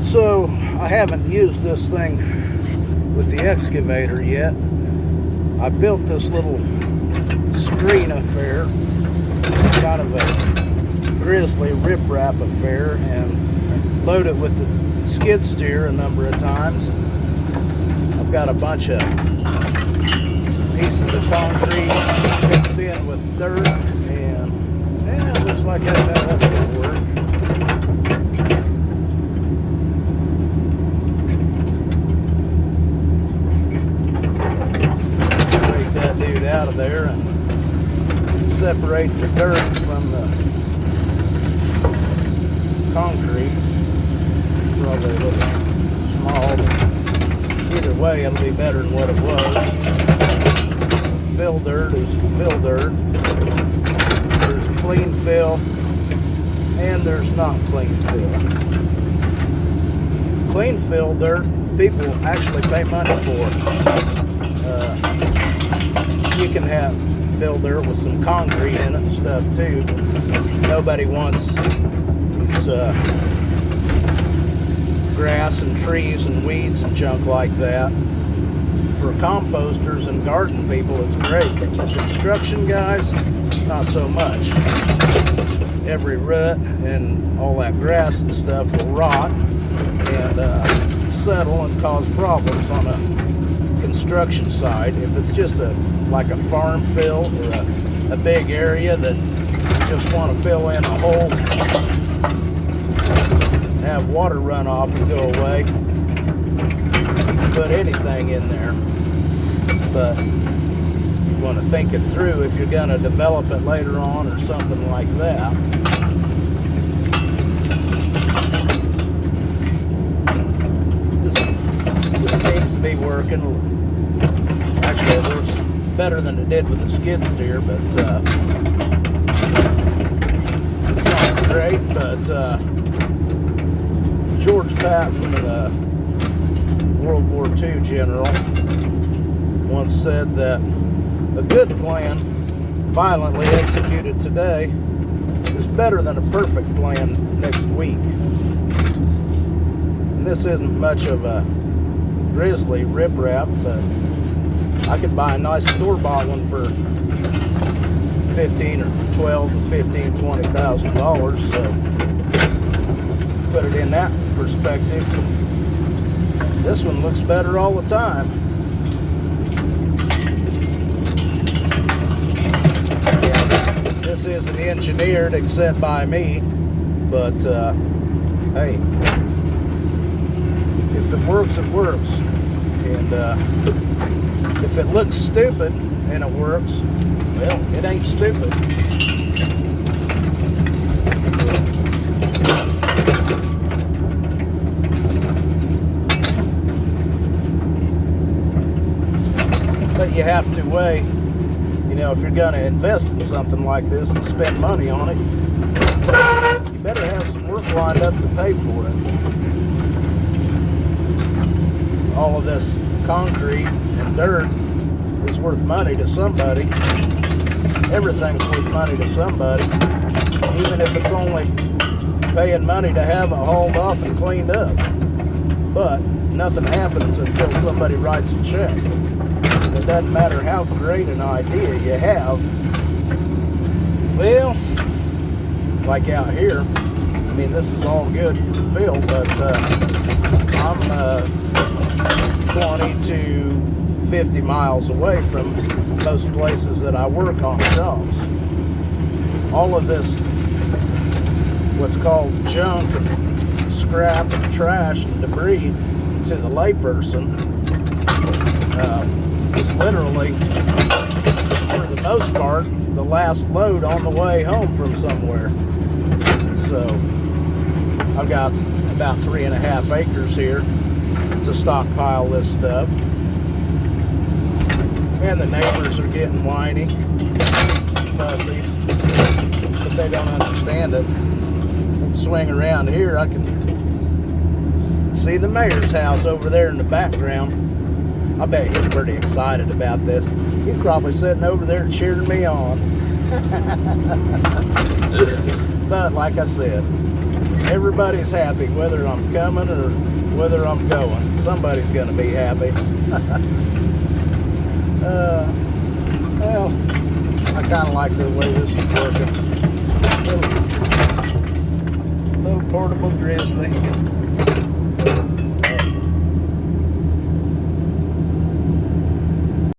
So I haven't used this thing with the excavator yet. I built this little screen affair, kind of a grizzly riprap affair, and loaded it with the skid steer a number of times. I've got a bunch of pieces of concrete mixed in with dirt, and yeah, it looks like that's going to work. Break that dude out of there and separate the dirt from the concrete. Probably a little small, but either way it'll be better than what it was. Fill dirt is fill dirt. There's clean fill and there's not clean fill. Clean fill dirt people actually pay money for. You can have fill dirt with some concrete in it and stuff too, but nobody wants these grass and trees and weeds and junk like that. For composters and garden people, it's great, but for construction guys, not so much. Every root and all that grass and stuff will rot and settle and cause problems on a construction site. If it's just like a farm fill or a big area that just want to fill in a hole, have water run off and go away, you can put anything in there. But you want to think it through if you're going to develop it later on or something like that. This seems to be working. Actually, it works better than it did with the skid steer, but it's not great. But George Patton, World War II general, once said that a good plan, violently executed today, is better than a perfect plan next week. And this isn't much of a grizzly riprap, but I could buy a nice store-bought one for $15 or $12 to $15, $20,000. So put it in that perspective. This one looks better all the time. Yeah, this isn't engineered except by me, but hey, if it works, it works. And if it looks stupid and it works, well, it ain't stupid. But you have to weigh, you know, if you're going to invest in something like this and spend money on it, you better have some work lined up to pay for it. All of this concrete and dirt is worth money to somebody. Everything's worth money to somebody, even if it's only paying money to have it hauled off and cleaned up. But nothing happens until somebody writes a check. It doesn't matter how great an idea you have. Well, like out here, I mean, this is all good for fill, but I'm 20 to 50 miles away from most places that I work on jobs. All of this, what's called junk, scrap, and trash, and debris to the layperson is literally, for the most part, the last load on the way home from somewhere. So I've got about 3.5 acres here to stockpile this stuff. And the neighbors are getting whiny, fussy, but they don't understand it. I can swing around here, I can see the mayor's house over there in the background. I bet he's pretty excited about this. He's probably sitting over there cheering me on. But like I said, everybody's happy, whether I'm coming or whether I'm going. Somebody's going to be happy. Well, I kind of like the way this is working. Little portable grizzly.